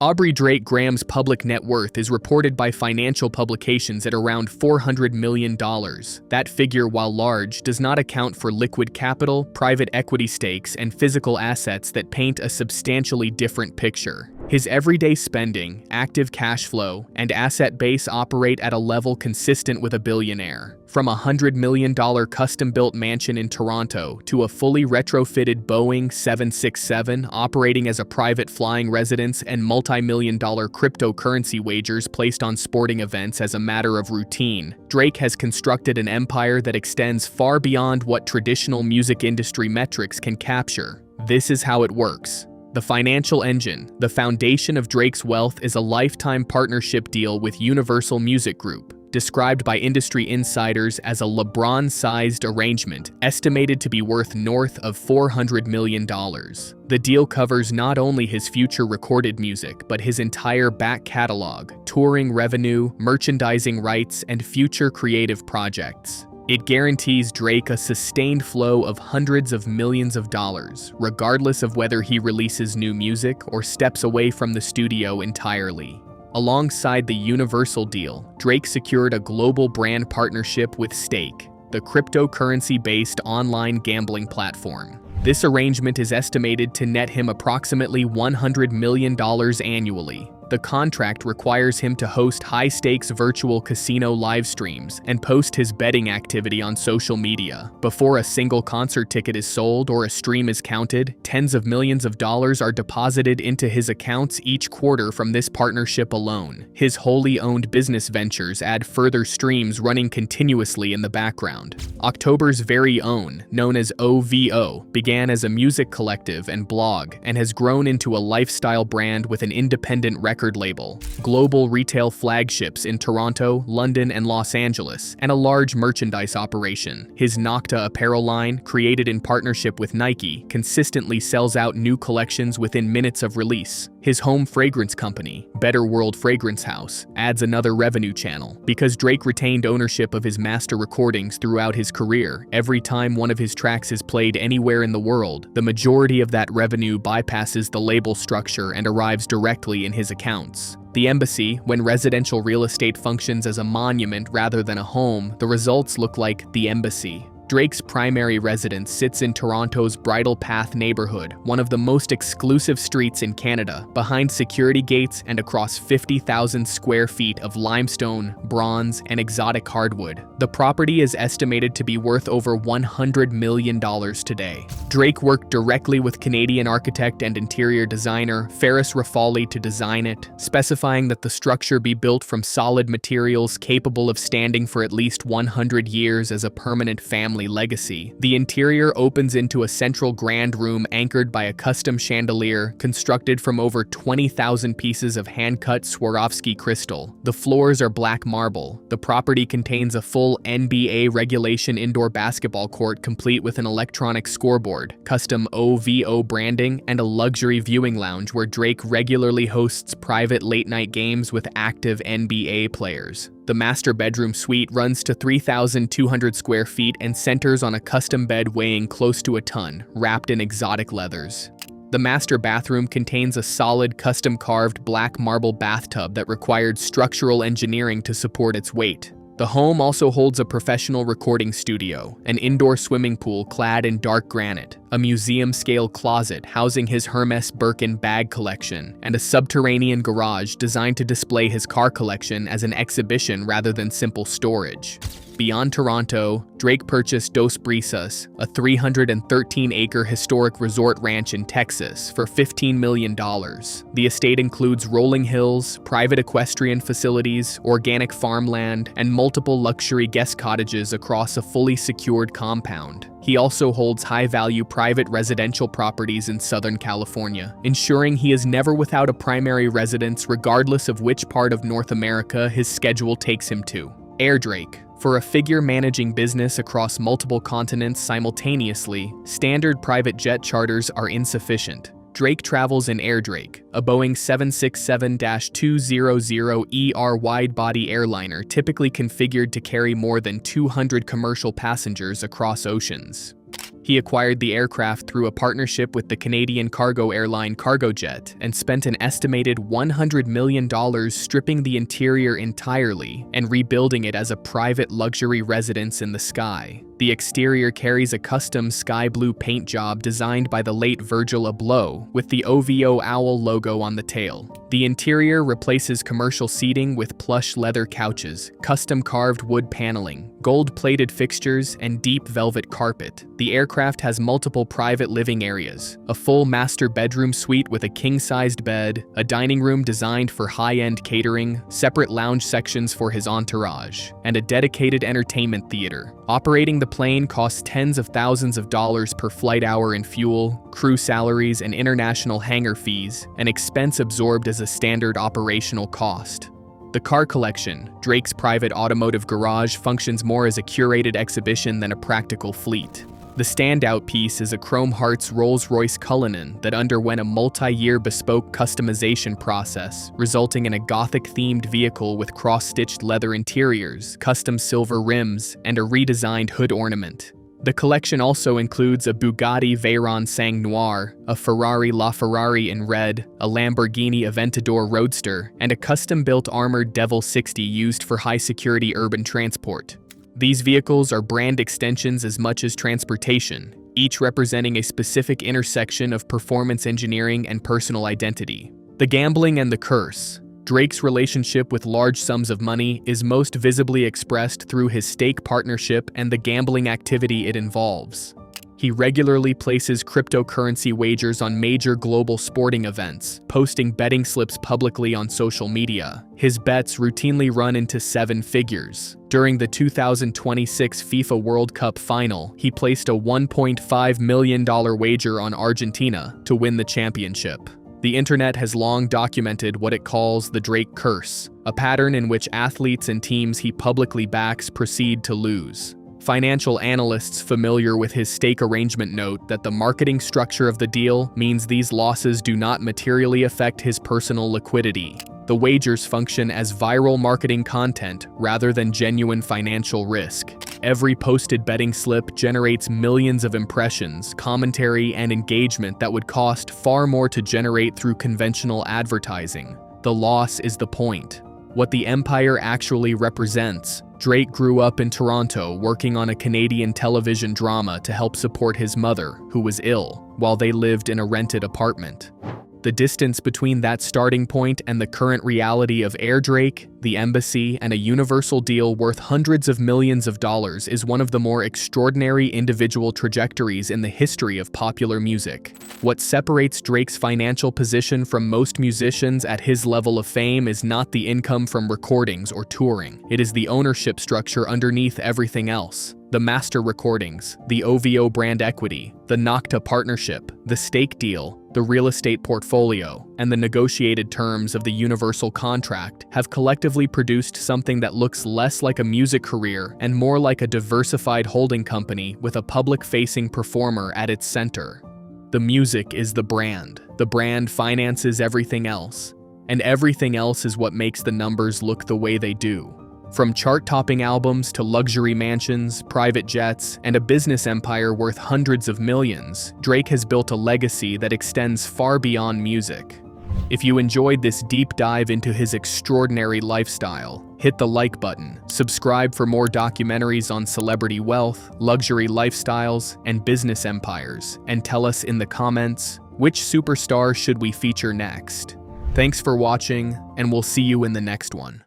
Aubrey Drake Graham's public net worth is reported by financial publications at around $400 million. That figure, while large, does not account for liquid capital, private equity stakes, and physical assets that paint a substantially different picture. His everyday spending, active cash flow, and asset base operate at a level consistent with a billionaire. From a $100 million custom-built mansion in Toronto to a fully retrofitted Boeing 767 operating as a private flying residence and multi-million-dollar cryptocurrency wagers placed on sporting events as a matter of routine, Drake has constructed an empire that extends far beyond what traditional music industry metrics can capture. This is how it works. The financial engine, the foundation of Drake's wealth, is a lifetime partnership deal with Universal Music Group, described by industry insiders as a LeBron-sized arrangement estimated to be worth north of $400 million. The deal covers not only his future recorded music, but his entire back catalog, touring revenue, merchandising rights, and future creative projects. It guarantees Drake a sustained flow of hundreds of millions of dollars, regardless of whether he releases new music or steps away from the studio entirely. Alongside the Universal deal, Drake secured a global brand partnership with Stake, the cryptocurrency-based online gambling platform. This arrangement is estimated to net him approximately $100 million annually. The contract requires him to host high-stakes virtual casino live streams and post his betting activity on social media. Before a single concert ticket is sold or a stream is counted, tens of millions of dollars are deposited into his accounts each quarter from this partnership alone. His wholly owned business ventures add further streams running continuously in the background. October's very own, known as OVO, began as a music collective and blog and has grown into a lifestyle brand with an independent record label, global retail flagships in Toronto, London, and Los Angeles, and a large merchandise operation. His NOCTA apparel line, created in partnership with Nike, consistently sells out new collections within minutes of release. His home fragrance company, Better World Fragrance House, adds another revenue channel. Because Drake retained ownership of his master recordings throughout his career, every time one of his tracks is played anywhere in the world, the majority of that revenue bypasses the label structure and arrives directly in his accounts. The Embassy, when residential real estate functions as a monument rather than a home, the results look like the Embassy. Drake's primary residence sits in Toronto's Bridle Path neighborhood, one of the most exclusive streets in Canada, behind security gates and across 50,000 square feet of limestone, bronze, and exotic hardwood. The property is estimated to be worth over $100 million today. Drake worked directly with Canadian architect and interior designer Ferris Rafali to design it, specifying that the structure be built from solid materials capable of standing for at least 100 years as a permanent family legacy. The interior opens into a central grand room anchored by a custom chandelier constructed from over 20,000 pieces of hand-cut Swarovski crystal. The floors are black marble. The property contains a full NBA regulation indoor basketball court complete with an electronic scoreboard, custom OVO branding, and a luxury viewing lounge where Drake regularly hosts private late-night games with active NBA players. The master bedroom suite runs to 3,200 square feet and centers on a custom bed weighing close to a ton, wrapped in exotic leathers. The master bathroom contains a solid custom-carved black marble bathtub that required structural engineering to support its weight. The home also holds a professional recording studio, an indoor swimming pool clad in dark granite, a museum-scale closet housing his Hermes Birkin bag collection, and a subterranean garage designed to display his car collection as an exhibition rather than simple storage. Beyond Toronto, Drake purchased Dos Brisas, a 313-acre historic resort ranch in Texas, for $15 million. The estate includes rolling hills, private equestrian facilities, organic farmland, and multiple luxury guest cottages across a fully secured compound. He also holds high-value private residential properties in Southern California, ensuring he is never without a primary residence regardless of which part of North America his schedule takes him to. Air Drake. For a figure managing business across multiple continents simultaneously, standard private jet charters are insufficient. Drake travels in Air Drake, a Boeing 767-200ER wide-body airliner typically configured to carry more than 200 commercial passengers across oceans. He acquired the aircraft through a partnership with the Canadian cargo airline Cargojet and spent an estimated $100 million stripping the interior entirely and rebuilding it as a private luxury residence in the sky. The exterior carries a custom sky blue paint job designed by the late Virgil Abloh, with the OVO owl logo on the tail. The interior replaces commercial seating with plush leather couches, custom carved wood paneling, gold-plated fixtures, and deep velvet carpet. The aircraft has multiple private living areas, a full master bedroom suite with a king-sized bed, a dining room designed for high-end catering, separate lounge sections for his entourage, and a dedicated entertainment theater. Operating the plane costs tens of thousands of dollars per flight hour in fuel, crew salaries, and international hangar fees, an expense absorbed as a standard operational cost. The car collection, Drake's private automotive garage, functions more as a curated exhibition than a practical fleet. The standout piece is a Chrome Hearts Rolls-Royce Cullinan that underwent a multi-year bespoke customization process, resulting in a Gothic-themed vehicle with cross-stitched leather interiors, custom silver rims, and a redesigned hood ornament. The collection also includes a Bugatti Veyron Sang Noir, a Ferrari LaFerrari in red, a Lamborghini Aventador Roadster, and a custom-built armored Devil 60 used for high-security urban transport. These vehicles are brand extensions as much as transportation, each representing a specific intersection of performance engineering and personal identity. The gambling and the curse. Drake's relationship with large sums of money is most visibly expressed through his stake partnership and the gambling activity it involves. He regularly places cryptocurrency wagers on major global sporting events, posting betting slips publicly on social media. His bets routinely run into seven figures. During the 2026 FIFA World Cup final, he placed a $1.5 million wager on Argentina to win the championship. The internet has long documented what it calls the Drake curse, a pattern in which athletes and teams he publicly backs proceed to lose. Financial analysts familiar with his stake arrangement note that the marketing structure of the deal means these losses do not materially affect his personal liquidity. The wagers function as viral marketing content rather than genuine financial risk. Every posted betting slip generates millions of impressions, commentary, and engagement that would cost far more to generate through conventional advertising. The loss is the point. What the empire actually represents. Drake grew up in Toronto working on a Canadian television drama to help support his mother, who was ill, while they lived in a rented apartment. The distance between that starting point and the current reality of Air Drake, the embassy, and a Universal deal worth hundreds of millions of dollars is one of the more extraordinary individual trajectories in the history of popular music. What separates Drake's financial position from most musicians at his level of fame is not the income from recordings or touring. It is the ownership structure underneath everything else. The master recordings, the OVO brand equity, the NOCTA partnership, the stake deal, the real estate portfolio, and the negotiated terms of the Universal contract have collectively produced something that looks less like a music career and more like a diversified holding company with a public-facing performer at its center. The music is the brand. The brand finances everything else, and everything else is what makes the numbers look the way they do. From chart-topping albums to luxury mansions, private jets, and a business empire worth hundreds of millions, Drake has built a legacy that extends far beyond music. If you enjoyed this deep dive into his extraordinary lifestyle, hit the like button, subscribe for more documentaries on celebrity wealth, luxury lifestyles, and business empires, and tell us in the comments, which superstar should we feature next? Thanks for watching, and we'll see you in the next one.